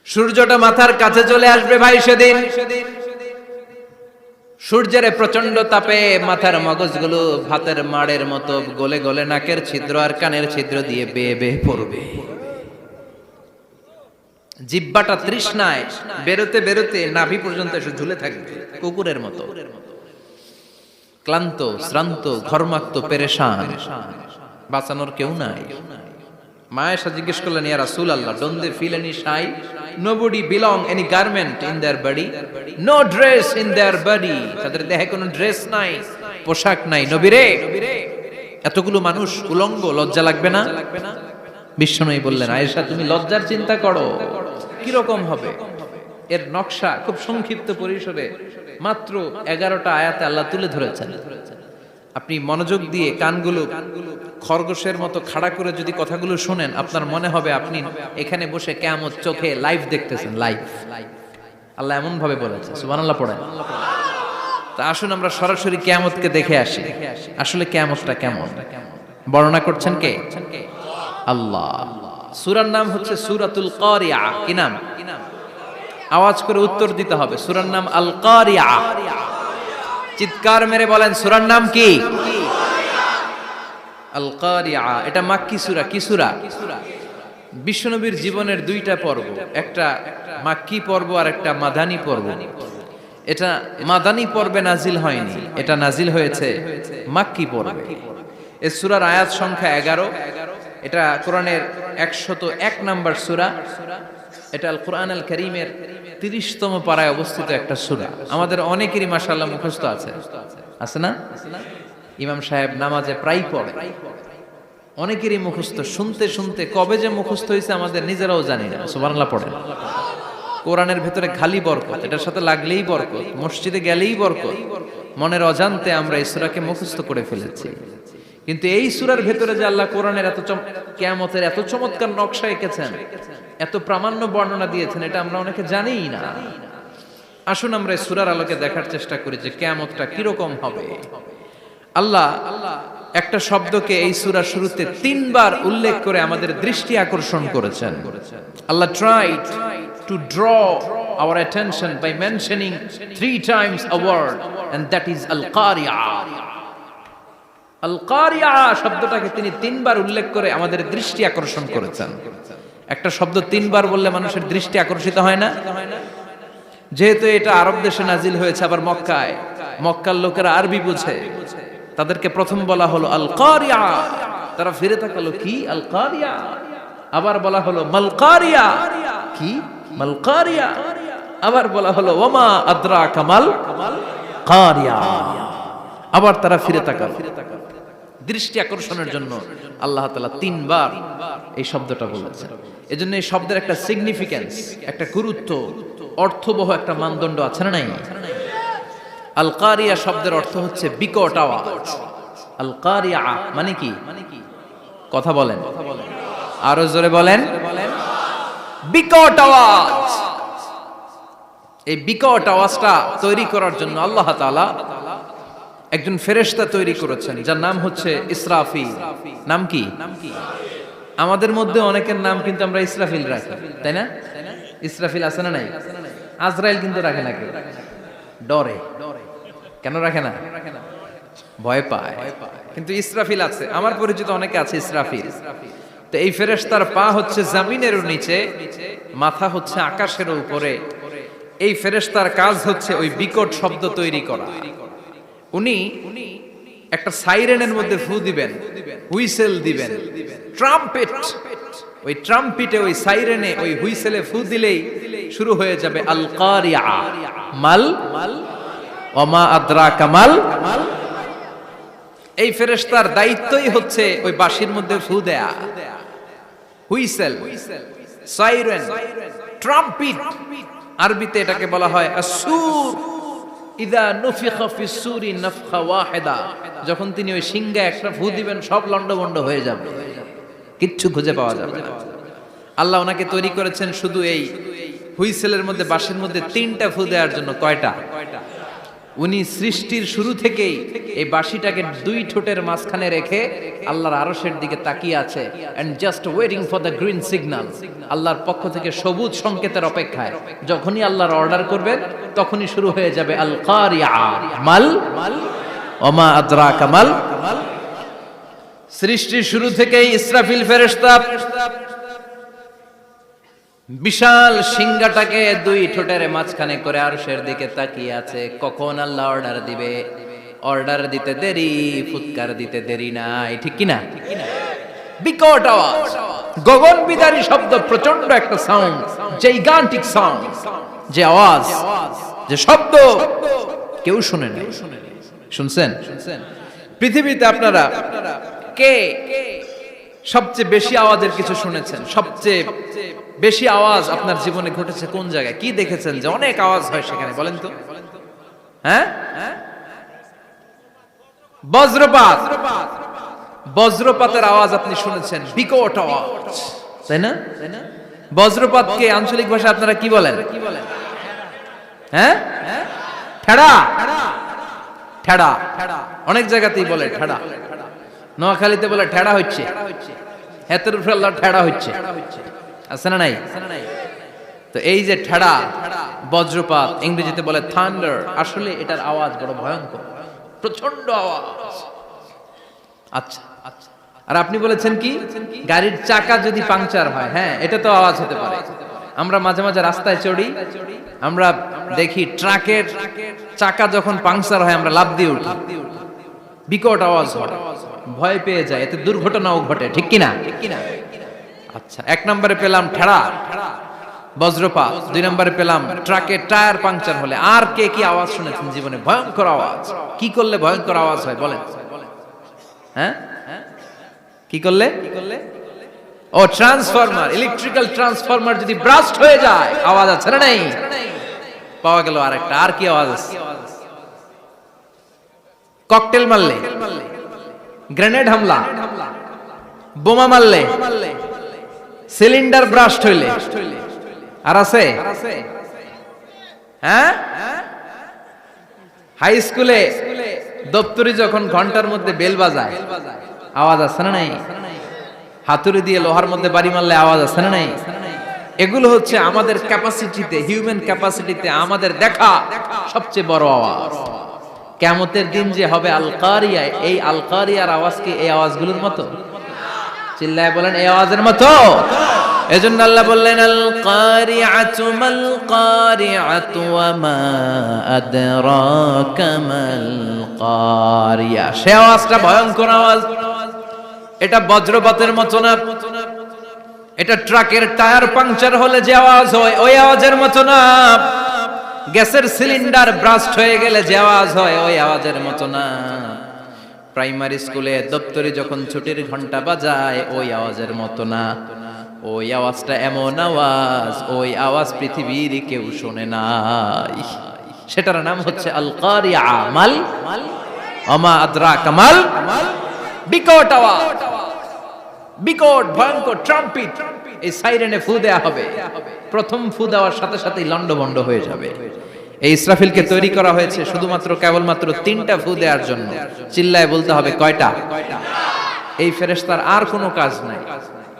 সূর্যটা মাথার কাছে চলে আসবে ভাই সেদিন। সূর্যের প্রচন্ড তাপে মাথার মগজগুলো ভাতের মাড়ের মতো গলে গলে নাকের ছিদ্র আর কানের ছিদ্র দিয়ে বেয়ে বেয়ে পড়বে। জিহ্বাটা তৃষ্ণায় বেরোতে বেরোতে নাভি পর্যন্ত এসে ঝুলে থাকবে কুকুরের মতো, ক্লান্ত শ্রান্ত ঘর্মাক্ত পেরেশান, বাঁচানোর কেউ নাই। মায়েশা জিজ্ঞেস করলেন, ইয়া রাসূলুল্লাহ, don't they feel any shy? Nobody belong any garment in their body, no dress in their body. তাদের দেহে কোনো ড্রেস নাই, পোশাক নাই। নবীরে, এতগুলো মানুষ উলঙ্গ, লজ্জা লাগবে না? বিশ্বনবী বললেন, আয়েশা তুমি লজ্জার চিন্তা করো, কি রকম হবে? এর নকশা খুব সংক্ষিপ্ত পরিসরে মাত্র 11টা আয়াতে আল্লাহ তুলে ধরেছেন। আপনি মনোযোগ দিয়ে কানগুলো খরগোশের মতো খাড়া করে যদি কথাগুলো শোনেন, আপনার মনে হবে আপনি এখানে বসে কিয়ামত চোখে লাইভ দেখতেছেন। লাইভ আল্লাহ এমন ভাবে বলেছে, সুবহানাল্লাহ পড়েন। তা আসুন আমরা সরাসরি কিয়ামতকে দেখে আসি। আসলে কিয়ামতটা কেমন বর্ণনা করছেন কে? আল্লাহ। সূরার নাম হচ্ছে সূরাতুল কারিয়া। কি নাম? আওয়াজ করে উত্তর দিতে হবে। সূরার নাম আল কারিয়া। চিৎকার মেরে বলেন, সূরার নাম কি? আল কারিয়া। এটা মাক্কি সূরা। কি সূরা? বিশ্বনবীর জীবনের দুইটা পর্ব, একটা মাক্কি পর্ব আর একটা মাদানী পর্ব। এটা মাদানী পর্বে নাজিল হয়নি, এটা নাজিল হয়েছে মাক্কি পর্বে। এই সূরার আয়াত সংখ্যা 11। এটা কোরআনের 101 নম্বর সূরা। এটা আল কোরআন আল কারীমের 30তম পারায় অবস্থিত একটা সূরা। আমাদের অনেকেরই মাশাআল্লাহ মুখস্থ আছে, আছে না? ইমাম সাহেব নামাজে প্রায় পড়ে, অনেকেরই মুখস্থ। শুনতে শুনতে কবে যে মুখস্থ হয়েছে আমাদের নিজেরাও জানি না। সুবহানাল্লাহ পড়ে। কোরআনের ভেতরে খালি বরকত, এটার সাথে লাগলেই বরকত, মসজিদে গেলেই বরকত। মনের অজান্তে আমরা এই সূরাকে মুখস্থ করে ফেলেছি। কিন্তু এই সূরার ভেতরে যে আল্লাহ কোরআনের এত কিয়ামতের এত চমৎকার নকশা এঁকেছেন, এত প্রামাণ্য বর্ণনা দিয়েছেন, এটা আমরা অনেকে জানিই না। আসুন আমরা এই সূরার আলোকে দেখার চেষ্টা করি যে কিয়ামতটা কিরকম হবে। আল্লাহ একটা শব্দকে এই সূরার শুরুতে 3 বার উল্লেখ করে আমাদের দৃষ্টি আকর্ষণ করেছেন। আল্লাহ tried to draw our attention by mentioning 3 times a word, and that is al-qari'ah. আল-কারিয়া শব্দটাকে তিনি 3 বার উল্লেখ করে আমাদের দৃষ্টি আকর্ষণ করেছেন। একটা শব্দ 3 বার বললে মানুষের দৃষ্টি আকর্ষিত হয় না? যেহেতু এটা আরব দেশে নাজিল হয়েছে, আবার মক্কায়, মক্কার লোকেরা আরবি বুঝে, তাদেরকে প্রথম বলা হলো আল-কারিয়া। তারা ফিরে তাকালো, কি আল-কারিয়া? আবার বলা হলো মাল-কারিয়া। কি মাল-কারিয়া? আবার বলা হলো ওমা আদরাকা মাল কারিয়া। আবার তারা ফিরে তাকালো। দৃষ্টি আকর্ষণের জন্য আল্লাহ তাআলা 3 বার এই শব্দটা বলেছেন। এজন্য এই শব্দের একটা সিগনিফিকেন্স, একটা গুরুত্ব, অর্থবহ একটা মানদণ্ড আছে না নাই? আল কারিয়া শব্দের অর্থ হচ্ছে বিকট আওয়াজ। আল কারিয়া মানে কি? কথা বলেন, আরো জোরে বলেন। বিকট আওয়াজ। এই বিকট আওয়াজটা তৈরি করার জন্য আল্লাহ তাআলা একজন ফেরেশতা তৈরি করেছেন, যার নাম হচ্ছে ইসরাফিল। নাম কি? আমাদের মধ্যে অনেকের নাম কিন্তু আমরা ইসরাফিল রাখি, তাই না? ইসরাফিল আছে না নাই? আজরাইল কিন্তু রাখে না কেউ, ডরে। কেন রাখে না? ভয় পায়। কিন্তু ইসরাফিল আছে, আমার পরিচিত অনেকে আছে ইসরাফিল। তো এই ফেরেশতার পা হচ্ছে জমিনের নিচে, মাথা হচ্ছে আকাশের উপরে। এই ফেরেশতার কাজ হচ্ছে ওই বিকট শব্দ তৈরি করা। উনি একটা সাইরেনের মধ্যে ফু দিবেন, হুইসেল দিবেন, ট্রাম্পেট। ওই ট্রাম্পিটে, ওই সাইরেনে, ওই হুইসেলে ফু দিলেই শুরু হয়ে যাবে আল কারিয়া। মাল ওমা আদরাকা মাল। এই ফেরেশতার দায়িত্বই হচ্ছে ওই বাঁশির মধ্যে ফু দেয়া। হুইসেল, সাইরেন, ট্রাম্পিট, আরবিতে এটাকে বলা হয় আসুর। ইদা নুফিখা ফিস সূরি নাফখা ওয়াহিদা। যখন তিনি ওই সিংহে একটা ফু দিবেন, সব লন্ডভন্ড হয়ে যাবে, কিচ্ছু খুঁজে পাওয়া যাবে না। আল্লাহ ওনাকে তৈরি করেছেন শুধু এই হুইসেলের মধ্যে, বাঁশির মধ্যে 3টা ফু দেওয়ার জন্য। কয়টা? উনি সৃষ্টির শুরু থেকেই এই বাঁশিটাকে দুই ঠোঁটের মাঝখানে রেখে আল্লাহর আরশের দিকে তাকিয়ে আছে and just waiting for the green signal. আল্লাহর পক্ষ থেকে সবুজ সংকেতের অপেক্ষায়। যখনই আল্লাহর অর্ডার করবেন তখনই শুরু হয়ে যাবে আল কারিয়া মাল ওমা আদরাকা মাল। সৃষ্টির শুরু থেকেই ইসরাফিল ফেরেশতা বিশাল সিংহাটাকে দুই ঠোঁটের মাঝখানে করে আরশের দিকে তাকিয়ে আছে, কখন আল্লাহ অর্ডার দিবে। অর্ডার দিতে দেরি, ফুৎকার দিতে দেরি নাই, ঠিক কিনা? বিকট আওয়াজ, গগন বিদারী শব্দ, প্রচন্ড একটা সাউন্ড, জাইগান্টিক সাউন্ড, যে আওয়াজ, যে শব্দ কেউ শুনে নাই। শুনছেন? পৃথিবীতে আপনারা কে সবচেয়ে বেশি আওয়াজের কিছু শুনেছেন? সবচেয়ে বেশি আওয়াজ আপনার জীবনে ঘটেছে কোন জায়গায়? কি দেখেছেন যে অনেক আওয়াজ হয় সেখানে? বলেন তো। হ্যাঁ, বজ্রপাত। বজ্রপাতের আওয়াজ আপনি শুনেছেন, বিকট আওয়াজ, তাই না? বজ্রপাতকে আঞ্চলিক ভাষা আপনারা কি বলেন? হ্যাঁ, ঠেড়া। ঠেড়া অনেক জায়গাতেই বলে ঠেড়া। নোয়াখালীতে বলে ঠেড়া হচ্ছে, হাতের উপরে আল্লাহ ঠেড়া হচ্ছে, আছে না নাই? তো এই যে ঠেড়া, বজ্রপাত, ইংরেজিতে বলে থান্ডার, আসলে এটার আওয়াজ বড় ভয়ঙ্কর, প্রচন্ড আওয়াজ। আচ্ছা, আর আপনি বলেছেন কি, গাড়ির চাকা যদি পাংচার হয়, হ্যাঁ এটা তো আওয়াজ হতে পারে। আমরা মাঝে মাঝে রাস্তায় চড়ি, আমরা দেখি ট্রাকের চাকা যখন পাংচার হয় আমরা লাফ দিয়ে উঠি, বিকট আওয়াজ হয়, ভয় পেয়ে যায়, এতে দুর্ঘটনাও ঘটে, ঠিক কিনা? আচ্ছা, এক নম্বরে পেলাম ঠেড়া, বজ্রপাত। দুই নম্বরে পেলাম ট্রাকের টায়ার পাংচার হলে। আর কে কি আওয়াজ শুনেছেন জীবনে? ভয়ঙ্কর আওয়াজ। কি করলে ভয়ঙ্কর আওয়াজ হয় বলেন? হ্যাঁ, কি করলে? ও ট্রান্সফরমার, ইলেকট্রিক্যাল ট্রান্সফরমার যদি ব্রাস্ট হয়ে যায় আওয়াজ আছে না নাই? পাওয়া গেল আরেকটা। আর কি আওয়াজ আছে? ককটেল মারলে, গ্রেনেড হামলা, বোমা মারলে, সিলিন্ডার ব্রাস্ট হইলে। আর আছে? হ্যাঁ, হাই স্কুলে দপ্তরি যখন ঘন্টার মধ্যে বেল বাজায় আওয়াজ আছে না নাই? হাতুড়ি দিয়ে লোহার মধ্যে বাড়ি মারলে আওয়াজ আছে না নাই? এগুলো হচ্ছে আমাদের ক্যাপাসিটিতে, হিউম্যান ক্যাপাসিটিতে আমাদের দেখা সবচেয়ে বড় আওয়াজ। কিয়ামতের দিন যে হবে আল কারিয়া, এই আল কারিয়ার আওয়াজ কি এই আওয়াজগুলোর মতো? চিল্লায় বলেন, এই আওয়াজের মতো। এজন্য আল্লাহ বললেন আল কারিআতু মাল কারিআতু ওয়া মা আদরাকা মাল কারিয়া। সে আওয়াজটা ভয়ঙ্কর আওয়াজ। এটা বজ্রপাতের মতো না, এটা ট্রাকের টায়ার পাংচার হলে যে আওয়াজ হয় ওই আওয়াজের মতো না, গ্যাসের সিলিন্ডার ব্রাস্ট হয়ে গেলে যে আওয়াজ হয় ওই আওয়াজের মতো না, প্রাইমারি স্কুলে দপ্তরে যখন ছুটির ঘন্টা বাজায় ওই আওয়াজের মতো না। ওই আওয়াজটা এমন আওয়াজ, ওই আওয়াজ পৃথিবীর কেউ শোনে নাই। সেটার নাম হচ্ছে আল কারিয়া মাল ওমা আদরাকা মাল। বিকট আওয়াজ, বিকট ভয়ঙ্কর ট্রাম্পিট। এই সাইরেনে ফু দেয়া হবে, প্রথম ফু দেওয়ার সাথে সাথেই লন্ডভন্ড হয়ে যাবে। এই ইসরাফিলকে তৈরি করা হয়েছে শুধুমাত্র কেবলমাত্র 3টা ফু দেওয়ার জন্য। চিল্লায় বলতে হবে কয়টা? এই ফেরেশতার আর কোনো কাজ নাই।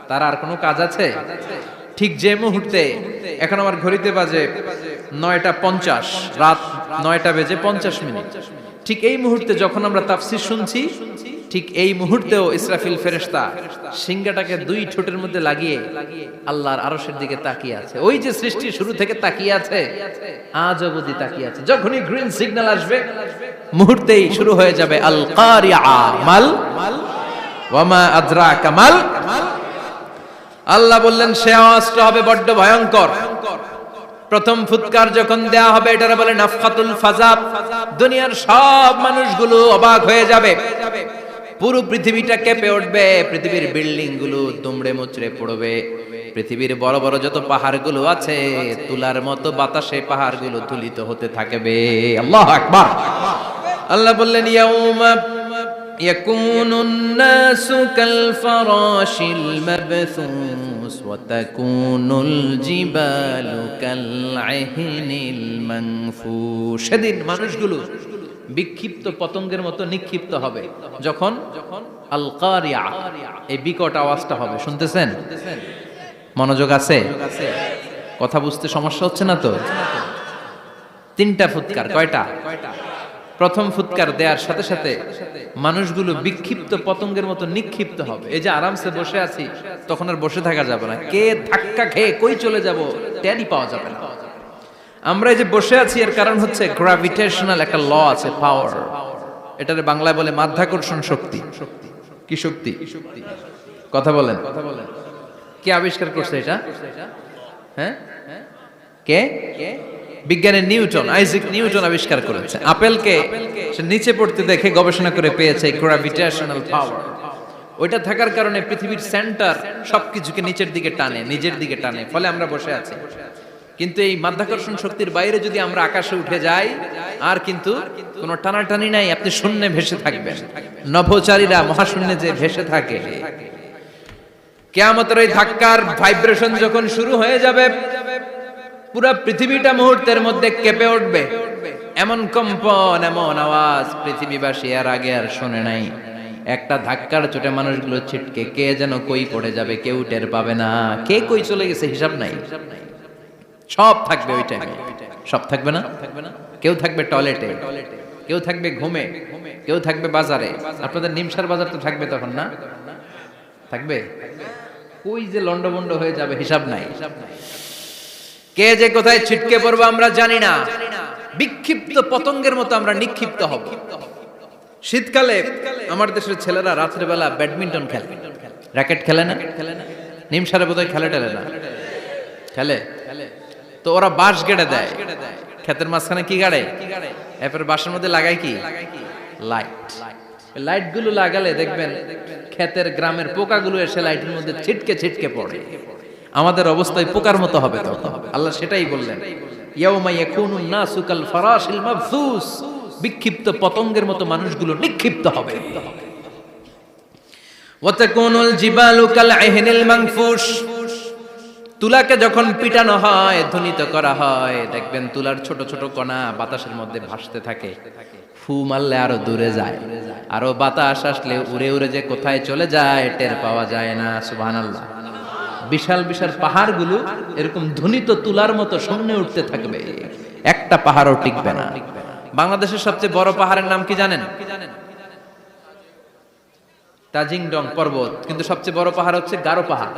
তার আর কোনো কাজ আছে? ঠিক যে মুহূর্তে, এখন আমার ঘড়িতে বাজে 9:50, রাত 9:50, ঠিক এই মুহূর্তে যখন আমরা তাফসীর শুনছি, ঠিক এই মুহূর্তেও ইসরাফিল ফেরেশতা সিংহাটাকে দুই ঠোঁটের মধ্যে লাগিয়ে আল্লাহর আরশের দিকে তাকিয়ে আছে। ওই যে সৃষ্টি শুরু থেকে তাকিয়ে আছে, আজ অবধি তাকিয়ে আছে। যখনই গ্রিন সিগন্যাল আসবে মুহূর্তেই শুরু হয়ে যাবে আল কারিয়া মাল ওয়া মা আদরাকা মাল। আল্লাহ বললেন সে আওয়াজটা হবে বড্ড ভয়ঙ্কর। প্রথম ফুৎকার যখন দেয়া হবে এটারে বলে নাফখাতুল ফাজা। দুনিয়ার সব মানুষগুলো অবাক হয়ে যাবে, পুরো পৃথিবীটা কেঁপে উঠবে, পৃথিবীর বিল্ডিং গুলো দুমড়ে মুচড়ে পড়বে, পৃথিবীর বড় বড় যত পাহাড়গুলো আছে তুলার মতো বাতাসে পাহাড়গুলো তুলিত হতে থাকবে। আল্লাহু আকবার। আল্লাহ বললেন ইয়াউমা ইয়াকুনুন নাসু কাল ফারাশিল মাবথুস ওয়া তাকুনুল জিবালু কাল আহিনিল মানফুশ। সেদিন মানুষগুলো বিক্ষিপ্ত পতঙ্গের মতো নিক্ষিপ্ত হবে যখন আল কারিয়া, এই বিকট আওয়াজটা হবে। শুনতেছেন? মনোযোগ আছে? কথা বুঝতে সমস্যা হচ্ছে না তো? 3টা ফুৎকার। কয়টা? প্রথম ফুৎকার দেওয়ার সাথে সাথে মানুষগুলো বিক্ষিপ্ত পতঙ্গের মতো নিক্ষিপ্ত হবে। এই যে আরামসে বসে আছি, তখন আর বসে থাকা যাবে না। কে ধাক্কা খেয়ে কই চলে যাব টেরই পাওয়া যাবে না। আমরা এই যে বসে আছি এর কারণ হচ্ছে গ্র্যাভিটেশনাল একটা ল আছে, পাওয়ার। এটারে বাংলায় বলে মাধ্যাকর্ষণ শক্তি। কি শক্তি? কথা বলেন। কে আবিষ্কার করছে এটা? হ্যাঁ, কে? বিজ্ঞানী নিউটন, আইজাক নিউটন আবিষ্কার করেছে। আপেলকে সে নিচে পড়তে দেখে গবেষণা করে পেয়েছে গ্র্যাভিটেশনাল পাওয়ার। ওইটা থাকার কারণে পৃথিবীর সেন্টার সবকিছুকে নিচের দিকে টানে, নিজের দিকে টানে, ফলে আমরা বসে আছি। কিন্তু এই মাধ্যাকর্ষণ শক্তির বাইরে যদি আমরা আকাশে উঠে যাই, আর কিন্তু কোনো টানাটানি নাই, আপনি শূন্যে ভেসে থাকবেন। নভোচারীরা মহাশূন্যে যে ভেসে থাকে, কিয়ামতের ওই ধাক্কার ভাইব্রেশন যখন শুরু হয়ে যাবে, পুরো পৃথিবীটা মুহূর্তের মধ্যে কেঁপে উঠবে। এমন কম্পন, এমন আওয়াজ পৃথিবীবাসী এর আগে আর শোনে নাই। একটা ধাক্কার চোটে মানুষগুলো ছিটকে কে যেন কই পড়ে যাবে, কেউ টের পাবে না। কে কই চলে গেছে হিসাব নাই। সব থাকবে ওই টাইমে। সব থাকবে না? কেউ থাকবে টয়লেটে, কেউ থাকবে ঘুমে, কেউ থাকবে বাজারে। আপনাদের নিমসার বাজার তো থাকবে তখন, না থাকবে? কই যে লন্ডভন্ড হয়ে যাবে হিসাব নাই। কে যে কোথায় ছিটকে পড়বো আমরা জানি না। বিক্ষিপ্ত পতঙ্গের মতো আমরা নিক্ষিপ্ত হব। শীতকালে আমার দেশের ছেলেরা রাত্রে বেলা ব্যাডমিন্টন খেলে, র্যাকেট খেলে না? নিমসারে বোধহয় খেলে টেলে না, খেলে। তো ওরা বাঁশ গেড়ে দেয় ক্ষেতের মাঝখানে। কি গাড়ে? এরপর বাঁশের মধ্যে লাগায় কি? লাইট। লাইট গুলো লাগালে দেখবেন ক্ষেতের গ্রামের পোকাগুলো এসে লাইটের মধ্যে ছিটকে ছিটকে পড়ে। আমাদের অবস্থায় পোকার মতো হবে তখন। আল্লাহ সেটাই বললেন, ইয়াউমা ইয়াকুনুন নাসু কাল ফারাশিল মাবসুস, বিক্ষিপ্ত পতঙ্গের মতো মানুষগুলো নিক্ষিপ্ত হবে। ওয়া তাকুনুল জিবালু কাল ইহনিল মানফুশ, তুলাকে যখন পিটানো হয়, ধ্বনিত করা হয়, দেখবেন তুলার ছোট ছোট কণা বাতাসের মধ্যে ভাসতে থাকে। ফু মারলে আরো দূরে যায়, আরো বাতাস আসলে উড়ে উড়ে যে কোথায় চলে যায় টের পাওয়া যায় না। সুবহানাল্লাহ। বিশাল বিশাল পাহাড়গুলো এরকম ধ্বনিত তুলার মতো শূন্যে উঠতে থাকবে, একটা পাহাড়ও টিকবে না। বাংলাদেশের সবচেয়ে বড় পাহাড়ের নাম কি জানেন? তাজিংডং পর্বত। কিন্তু সবচেয়ে বড় পাহাড় হচ্ছে গারো পাহাড়,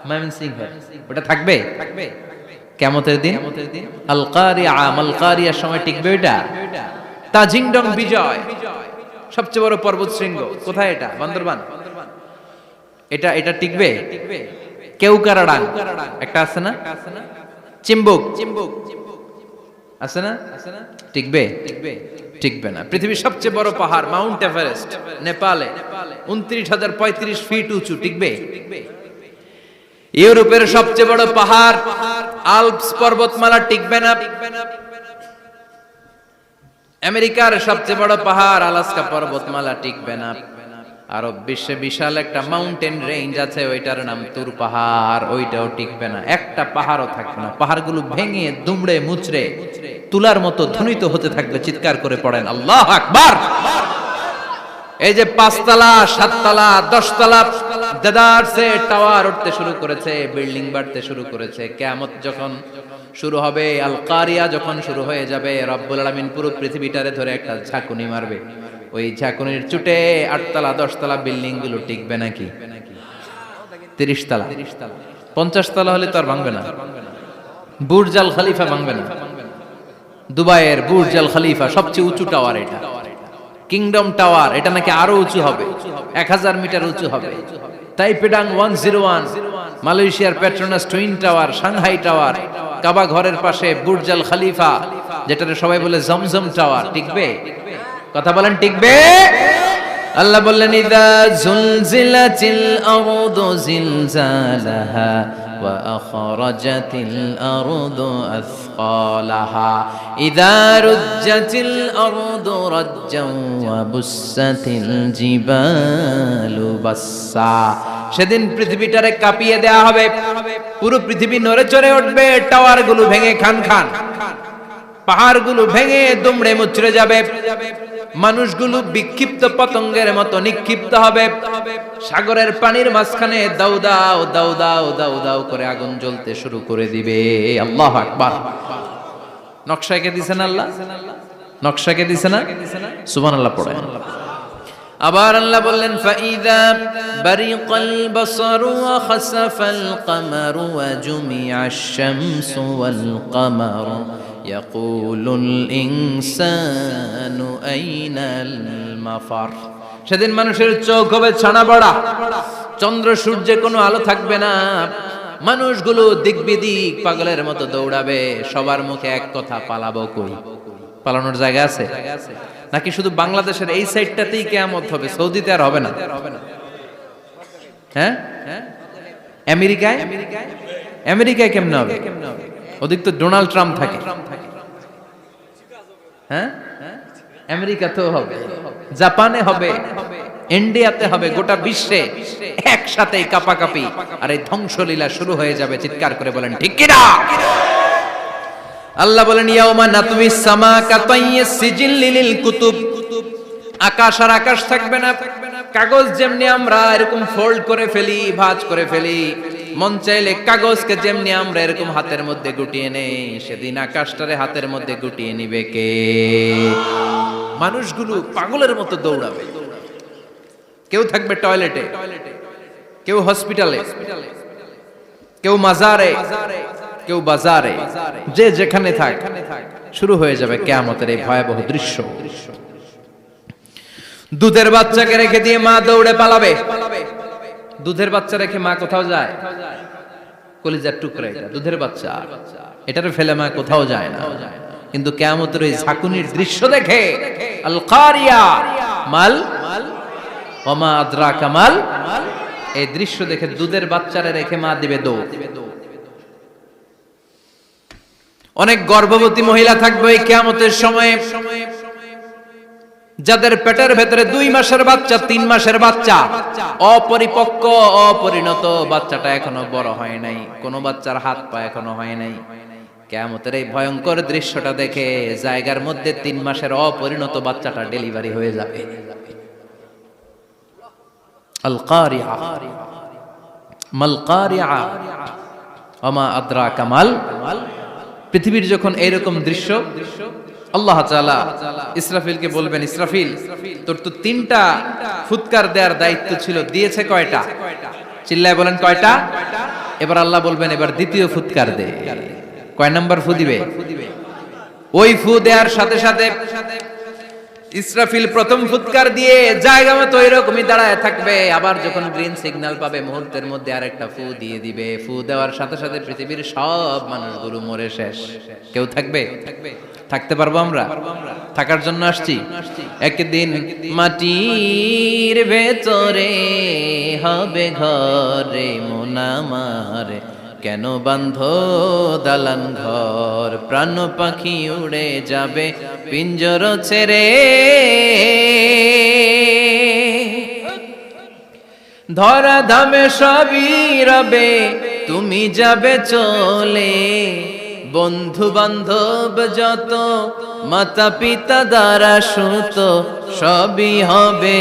ময়মনসিংহের। ওটা থাকবে কিয়ামতের দিন। আল কারিয়া, আল কারিয়ার সময় টিকবে ওইটা। তাজিংডং বিজয় সবচেয়ে বড় পর্বত শৃঙ্গ। কোথায় এটা? বান্দরবান। এটা টিকবে? কেউকারাডাং একটা আছে না? চিম্বুক আছে না? টিকবে? টিকবে না। পৃথিবীর সবচেয়ে বড় পাহাড় মাউন্ট এভারেস্ট নেপালে 29,035 ফিট উঁচু, টিকবে? ইউরোপের সবচেয়ে বড় পাহাড় আল্পস পর্বতমালা টিকবে না। আমেরিকার সবচেয়ে বড় পাহাড় আলাস্কা পর্বতমালা টিকবে না। আরব বিশ্বে বিশাল একটা মাউন্টেন রেঞ্জ আছে, ওইটার নাম তুর পাহাড়, ওইটাও টিকবে না। একটা পাহাড়ও থাকবে না। পাহাড়গুলো ভেঙে দুমড়ে মুচড়ে তুলার মতো ধ্বনিত হতে থাকবে। চিৎকার করে পড়েন আল্লাহু আকবার। এই যে 5 তলা 7 তলা 10 তলা দেদারসে টাওয়ার উঠতে শুরু করেছে, বিল্ডিং বাড়তে শুরু করেছে। কিয়ামত যখন শুরু হবে, আল কারিয়া যখন শুরু হয়ে যাবে, রব্বুল আলামিন পুরো পৃথিবীটারে ধরে একটা ঝাঁকুনি মারবে। ওই ঝাঁকুনির চুটে 8 তলা 10 তলা বিল্ডিং গুলো টিকবে নাকি? 30 তলা 50 তলা হলে তো আর ভাঙবে না। বুর্জ আল খলিফা ভাঙবে না। দুবাইয়ের বুর্জ আল খলিফা সবচেয়ে উঁচু টাওয়ার এটা। কিংডম টাওয়ার এটা নাকি আরো উঁচু হবে, 1000 মিটার উঁচু হবে। তাইপেডাং 101, মালয়েশিয়ার Petronas twin tower, Shanghai tower, Kaaba ঘরের পাশে বুর্জ আল খলিফা, যেটারে সবাই বলে জমজম টাওয়ার, টিকবে? কথা বলেন, টিকবে? আল্লাহ বললেন, ইদা জুলজিলাতিল আরদু জিলজালাহা ওয়া আখরাজাতিল আরদু আসকালাহা ইদা রুজ্জাতিল আরদু রাজ্জান ওয়া বুসাতিল জিবালু বাসসা। সেদিন পৃথিবীটারে কাঁপিয়ে দেয়া হবে, পুরো পৃথিবী নড়ে চড়ে উঠবে, টাওয়ারগুলো ভেঙে খান খান। পাহাড়গুলো ভেঙে দুমড়ে মুচড়ে যাবে, মানুষগুলো বিক্ষিপ্ত পতঙ্গের মতো নিক্ষিপ্ত হবে, সাগরের পানির মাঝখানে দাউ দাউ দাউ দাউ দাউ দাউ করে আগুন জ্বলতে শুরু করে দিবে। আল্লাহু আকবার। নকশা কে দিছেন আল্লাহ? নকশা কে দিছেন না? সুবহানাল্লাহ পড়েন। আবার আল্লাহ বললেন ফাইদা বারিকাল বাসারু ওয়া খাসাফাল কামারু ওয়া জুমিআশ শামসু ওয়াল কামারু ইয়াকুলুল ইনসানু আইনাল মাফার। সেদিন মানুষের চোখ হবে ছানা বড়া, চন্দ্র সূর্যে কোনো আলো থাকবে না, মানুষগুলো দিক বিদিক পাগলের মতো দৌড়াবে, সবার মুখে এক কথা, পালাবো কই? পালানোর জায়গা আছে নাকি শুধু বাংলাদেশের এই সাইডটাতেই কিয়ামত হবে? সৌদিতে আর হবে না? হ্যাঁ, আমেরিকায়? আমেরিকায় কেমনে হবে? ওদিক তো ডোনাল্ড ট্রাম্প থাকে। হ্যাঁ, আমেরিকাতেও হবে, জাপানে হবে, ইন্ডিয়াতে হবে, গোটা বিশ্বে একসাথে কাপাকাপি আর এই ধ্বংসলীলা শুরু হয়ে যাবে। চিৎকার করে বলেন ঠিক কিনা? আল্লাহ বলেন ইয়াউমা নাতমিস সামা কাতাইয়িস সিজিল লিল কুতুব। আকাশ আর আকাশ থাকবে না, কাগজ যেমনি আমরা এরকম ফোল্ড করে ফেলি, ভাঁজ করে ফেলি, মন চাইলে কাগজকে যেমনি আমরা এরকম হাতের মধ্যে গুটিয়ে নেই, সেদিন আকাশটারে হাতের মধ্যে গুটিয়ে নিবে কে? মানুষগুলো পাগলের মতো দৌড়াবে। কেউ থাকবে টয়লেটে, কেউ হসপিটালে, কেউ মাজারে, কেউ বাজারে, যে যেখানে থাক, শুরু হয়ে যাবে কিয়ামতের এই ভয়াবহ দৃশ্য। দুধের বাচ্চাকে রেখে দিয়ে মা দৌড়ে পালাবে। দুধের বাচ্চা রেখে মা কোথাও যায়? কলিজার টুকরা এটা, দুধের বাচ্চা, এটারে ফেলে মা কোথাও যায় না। কিন্তু কিয়ামতের এই ঝাঁকুনির দৃশ্য দেখে আল কারিয়া মাল ওয়া মা আদরাকা মাল, এই দৃশ্য দেখে দুধের বাচ্চারে রেখে মা দিবে দৌড়। অনেক গর্ভবতী মহিলা থাকবে এই কিয়ামতের সময়ে, যাদের পেটের ভেতরে 2 মাসের বাচ্চা, 3 মাসের বাচ্চা, অপরিপক্ক অপরিণত, বাচ্চাটা এখনো বড় হয় নাই, কোন বাচ্চার হাত পা এখনো হয় নাই। কিয়ামতের এই ভয়ঙ্কর দৃশ্যটা দেখে জায়গার মধ্যে 3 মাসের অপরিণত বাচ্চাটা ডেলিভারি হয়ে যাবে। আল কারিয়া মাল কারিয়া ওয়া মা আদরাকা মাল। পৃথিবীর যখন এইরকম দৃশ্য, আল্লাহ তাআলা ইসরাফিলকে বলবেন, ইসরাফিল তোর তো 3টা ফুৎকার দেওয়ার দায়িত্ব ছিল, দিয়েছে কয়টা? চিল্লায় বলেন কয়টা? এবার আল্লাহ বলবেন এবার দ্বিতীয় ফুৎকার দে। কয় নাম্বার ফু দিবে? ওই ফু দেওয়ার সাথে সাথে ইসরাফিল প্রথম ফুৎকার দিয়ে জায়গা মতো এরকমই দাঁড়ায় থাকবে, আবার যখন গ্রিন সিগন্যাল পাবে মুহূর্তের মধ্যে আরেকটা ফু দিয়ে দিবে। ফু দেওয়ার সাথে সাথে পৃথিবীর সব মানুষগুলো মরে শেষ। কেউ থাকবে? থাকতে পারবো আমরা? থাকার জন্য আসছি। একদিন মাটির ভেতরে হবে ঘরে মন আমার, কেন বান্ধ দালান ঘর, প্রাণ পাখি উড়ে যাবে পিঞ্জর ছেড়ে, ধরা ধামে সবই রবে তুমি যাবে চলে, বন্ধু বান্ধব যত মাতা পিতা দ্বারা সুত সবই হবে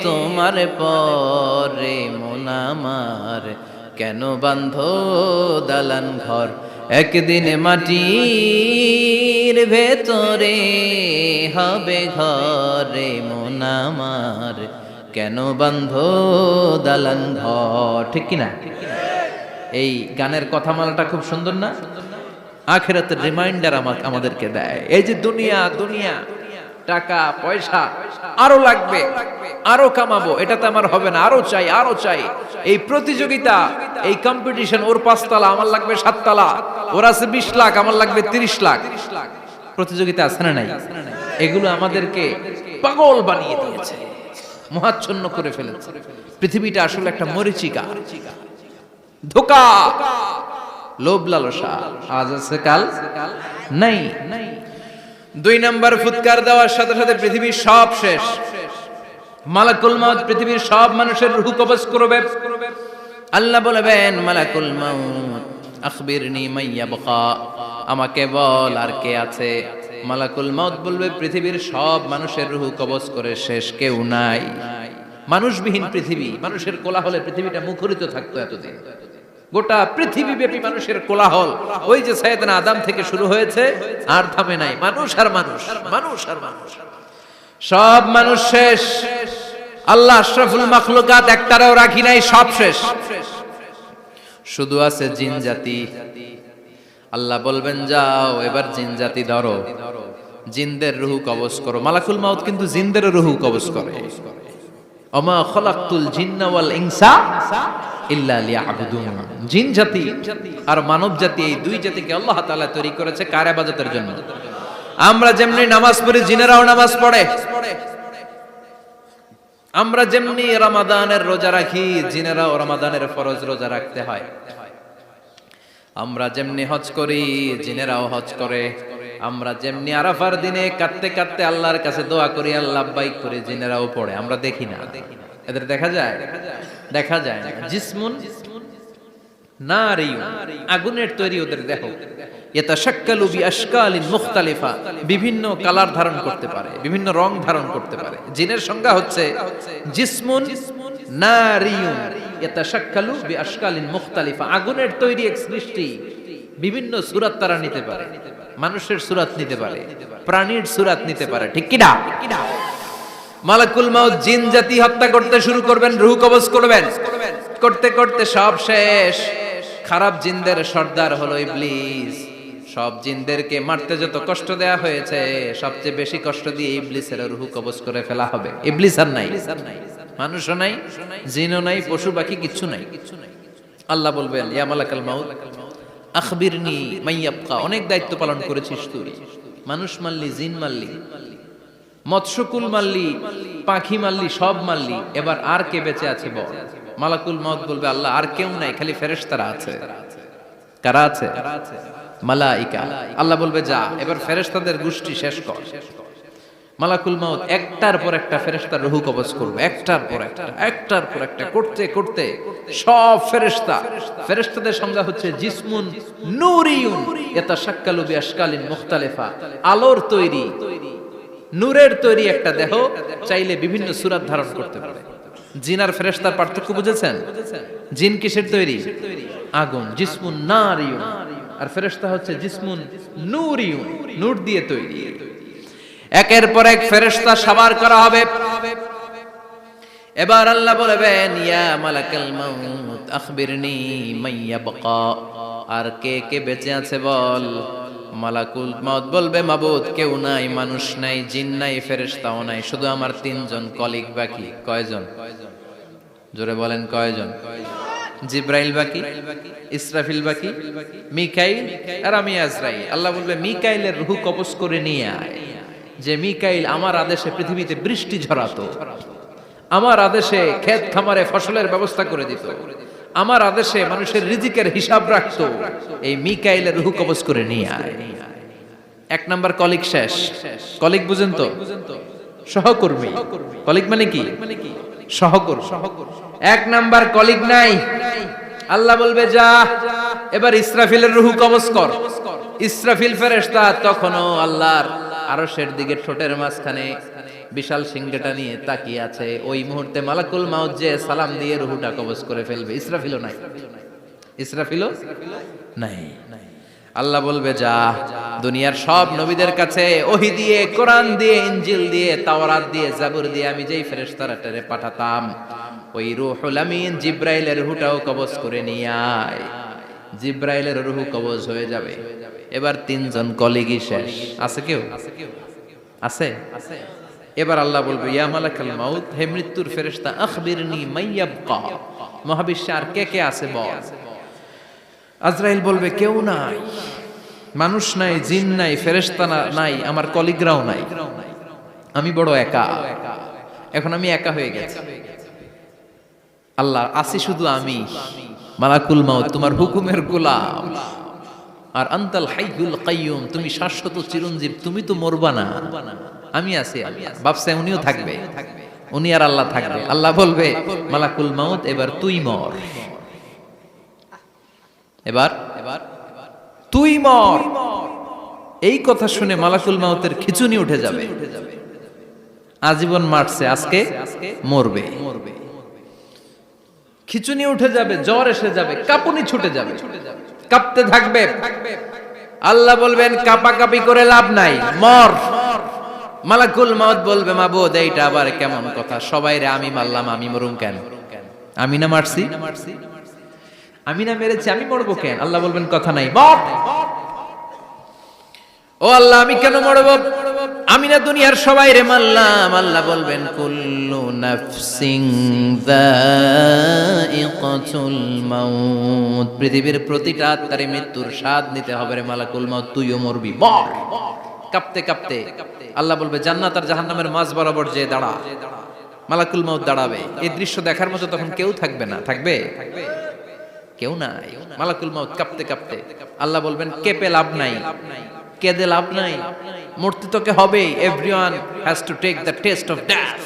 তোমার পরে মন আমার, কেন বান্ধ দালান ঘর, একদিন মাটির ভেতরে হবে ঘরে মন আমার, কেন বান্ধ দালান ঘর। ঠিক কিনা? এই গানের কথামালাটা খুব সুন্দর না? আখিরাতের রিমাইন্ডার আমাদেরকে দেয়। এই যে দুনিয়া দুনিয়া, টাকা পয়সা আরো লাগবে, আরো কামাবো, এটাতে আমার হবে না, আরো চাই আরো চাই। এই প্রতিযোগিতা, এই কম্পিটিশন, ওর 5 তলা আমার লাগবে 7 তলা, ওর আছে 20 লাখ আমার লাগবে 30 লাখ, প্রতিযোগিতা আছে না নাই? এগুলো আমাদেরকে পাগল বানিয়ে দিয়েছে, মোহাচ্ছন্ন করে ফেলেছে। পৃথিবীটা আসলে একটা মরিচিকা, ধোঁকা, লোভ লালসা, আজ আছে কাল নাই। 2 নাম্বার ফুৎকার দেওয়ার সাথে সাথে পৃথিবীর সব শেষ। মালাকুল মাউত পৃথিবীর সব মানুষের রূহ কবজ করবে। আল্লাহ বলবেন মালাকুল মাউত আখবিরনি মাইয়াবকা, আমাকে বল আর কে আছে। মালাকুল মাউত বলবে পৃথিবীর সব মানুষের রূহ কবজ করে শেষ কেউ নাই। মানুষবিহীন পৃথিবী, মানুষের কোলাহলে পৃথিবীটা মুখরিত থাকতো এতদিন। গোটা পৃথিবী ব্যাপী মানুষের কোলাহল, ওই যে সাইয়েদনা আদম থেকে শুরু হয়েছে আর থামে নাই। মানুষ আর মানুষ, মানুষ আর মানুষ, সব মানুষ শেষ। আল্লাহ আশরাফুল মাখলুকাত একটারও রাখি নাই, সব শেষ। শুধু আছে জিন জাতি। আল্লাহ বলবেন যাও এবার জিন জাতি ধরো, জিনদের রূহ কবজ করো। মালাকুল মাউত কিন্তু জিনদের রূহ কবজ করে। ওমা খলাকতুল জিন্না ওয়াল ইনসা ইল্লা লিয়াবুদুন। জিন জাতি আর মানব জাতি, এই দুই জাতিকে আল্লাহ তাআলা তৈরি করেছে কার ইবাদতের জন্য। আমরা যেমনি নামাজ পড়ি, জিনেরাও নামাজ পড়ে। আমরা যেমনি রমাদানের রোজা রাখি, জিনেরাও রমাদানের ফরজ রোজা রাখতে হয়। আমরা যেমনি হজ করি, জিনেরাও হজ করে। আমরা যেমনি আরাফার দিনে কাঁদতে কাঁদতে আল্লাহর কাছে দোয়া করি, আল্লাহ লাব্বাইক করে, জিনেরাও পড়ে। আমরা দেখি না, এদের দেখা যায়? দেখা যায় না। জিসমুন নারিয়ুন, আগুনের তৈরি ওদের দেহ। ইয়াতাশাক্কালু বিআশকালিন মুখতালিফা, বিভিন্ন কালার ধারণ করতে পারে, বিভিন্ন রং ধারণ করতে পারে। জিনের সংজ্ঞা হচ্ছে জিসমুন নারিয়ুন ইয়াতাশাক্কালু বিআশকালিন মুখতালিফা, আগুনের তৈরি এক সৃষ্টি। বিভিন্ন সূরত তারা নিতে পারে, মানুষের সূরত নিতে পারে, প্রাণীর সূরত নিতে পারে, ঠিক কি না? মালাকুল মাউত জিন জাতি হত্যা করতে শুরু করবেন, রূহ কবজ করবেন। করতে করতে সব শেষ। খারাপ জিনদের সর্দার হলো ইবলিস। সব জিনদেরকে মারতে যত কষ্ট দেয়া হয়েছে, সবচেয়ে বেশি কষ্ট দিয়ে ইবলিসের রূহ কবজ করে ফেলা হবে। ইবলিস আর নাই, মানুষও নাই, জিনও নাই, পশু পাখি কিচ্ছু নাই। আল্লাহ বলবেন ইয়া মালাকাল মাউত আখবিরনি মাইয়াবকা, অনেক দায়িত্ব পালন করেছিস তুই। মানুষ মারলি, জিন মারলি, মৎস্যকুল মারলি, পাখি মারলি, সব মারলি, এবার আর কে বেঁচে আছে বল? মালাকুল মাউত বলবে আল্লাহ আর কেউ নাই, খালি ফেরেশতারা আছে। কারা আছে? মালাইকা। আল্লাহ বলবে যা এবার ফেরেশতাদের গোষ্ঠী শেষ কর। মালাকুল মাউত একটার পর একটা ফেরেশতার রূহ কবজ করবে, একটার পর একটা, একটার পর একটা করতে করতে সব ফেরেশতা। ফেরেশতাদের সংজ্ঞা হচ্ছে জিসমুন নূরিয়ুন ইয়াতাশাক্কালু বিআশকালিন মুখতালিফা, আলোর তৈরি, নূরের তৈরি একটা দেহ, চাইলে বিভিন্ন সূরত ধারণ করতে পারে। জিন আর ফেরেশতার পার্থক্য বুঝেছেন? জিন কিসের তৈরি? আগুন, জিসমুন নারিয়ুন। আর ফেরেশতা হচ্ছে জিসমুন নূরিয়ুন, নূর দিয়ে তৈরি। একের পর এক ফেরেশতা সবার করা হবে। এবার আল্লাহ বলবেন ইয়া মালাকাল মাউত আখবিরনি মাইয়াবকা, আর কে কে বেঁচে আছে বল। মালাকুল মাউত বলবে মাবুদ কেউ নাই, মানুষ নাই, জিন নাই, ফেরেশতাও নাই, শুধু আমার তিনজন কলিগ বাকি। কয়জন? জোরে বলেন কয়জন? জিব্রাইল বাকি, ইসরাফিল বাকি, মিকাইল আর আমি আজরাইল। আল্লাহ বলবে মিকাইলের রূহ কবজ করে নিয়ে আয়। যে মিকাইল আমার আদেশে পৃথিবীতে বৃষ্টি ঝরাতো, আমার আদেশে ক্ষেত খামারে ফসলের ব্যবস্থা করে দিত, আমার আদেশে মানুষের রিজিকের হিসাব রাখতো, এই মিকাইলের রূহ কবজ করে নিয়ে আয়। এক নাম্বার কলিগ শেষ। কলিগ বুঝেন তো? সহকর্মী। কলিগ মানে কি? সহকর্মী। এক নাম্বার কলিগ নাই। আল্লাহ বলবে যা এবার ইসরাফিলের রূহ কবজ কর। ইসরাফিল ফেরেশতা তখনও আল্লাহর আরশের দিকে ঠোঁটের মাঝখানে বিশাল সিংহটা নিয়ে তাকিয়ে আছে। ওই মুহূর্তে মালাকুল মাউত যে সালাম দিয়ে রূহটা কবজ করে ফেলবে। ইসরাফিলও নাই, ইসরাফিলও নাই। আল্লাহ বলবে যা দুনিয়ার সব নবীদের কাছে ওহী দিয়ে, কোরআন দিয়ে, ইনজিল দিয়ে, তাওরাত দিয়ে, জাবুর দিয়ে আমি যেই ফেরেশতারে পাঠাতাম, ওই রূহুল আমিন জিব্রাইলের রূহটাও কবজ করে নিয়ে আয়। জিব্রাইলের রূহ কবজ হয়ে যাবে। এবার তিনজন কলিগই শেষ। আছে কেউ? আছে? এবার আল্লাহ বলবে ইয়া মালাকাল মাউত, হে মৃত্যুর ফেরেশতা আখবিরনি মাইয়াবকা, মহাবিশ্বে আর কে কে আছে বল। আজরাইল বলবে কেউ নাই, মানুষ নাই, জিন নাই, ফেরেশতা নাই, আমার কলিগরাও নাই, আমি বড় একা। এখন আমি একা হয়ে গেছি। আল্লাহ আসি শুধু আমি। মালাকুল মাউত তোমার হুকুমের গোলাম। আর আনতাল হাইয়ুল কাইয়ুম, তুমি শাশ্বত চিরঞ্জীব, তুমি তো মরবা না, আমি আছি। ভাবছে উনিও থাকবে, উনি আর আল্লাহ থাকবে। আল্লাহ বলবে মালাকুল মাউত এবার তুই মর, এবার তুই মর। এই কথা শুনে মালাকুল মাউতের খিচুনি উঠে যাবে। আজীবন মারছে, আজকে মরবে। খিচুনি উঠে যাবে, জ্বর এসে যাবে, কাঁপুনি ছুটে যাবে, কাঁপতে থাকবে। আল্লাহ বলবেন কাঁপাকাঁপি করে লাভ নাই, মর। মালাকুল মাউত বলবে মাবুদ এইটা আবার কেমন কথা, সবাই রে আমি মারলাম, আমি মরুম কেন? আমি না মারছি, আমি না মেরেছি, আমি মরবো কেন? আল্লাহ বলবেন কথা নাই, মর। ও আল্লাহ আমি কেন মরব? আমি না দুনিয়ার সবাই রে মারলাম। আল্লাহ বলবেন কুল্লু নাফসিন যায়িকাতুল মাউত, পৃথিবীর প্রতিটা আত্মারে মৃত্যুর স্বাদ নিতে হবে রে মালাকুল মাউত, তুইও মরবি, মর। কাঁপতে কাঁপতে আল্লাহ বলবে জান্নাত আর জাহান্নামের মাঝ বরাবর যে দাঁড়া। মালাকুল মাউত দাঁড়াবে, এই দৃশ্য দেখার মতো তখন কেউ থাকবে না। থাকবে? কেউ নাই। মালাকুল মাউত কাঁপতে কাঁপতে আল্লাহ বলবেন কেঁপে লাভ নাই, কেঁদে লাভ নাই, মরতে তোকে হবেই। Everyone has to take the test of death.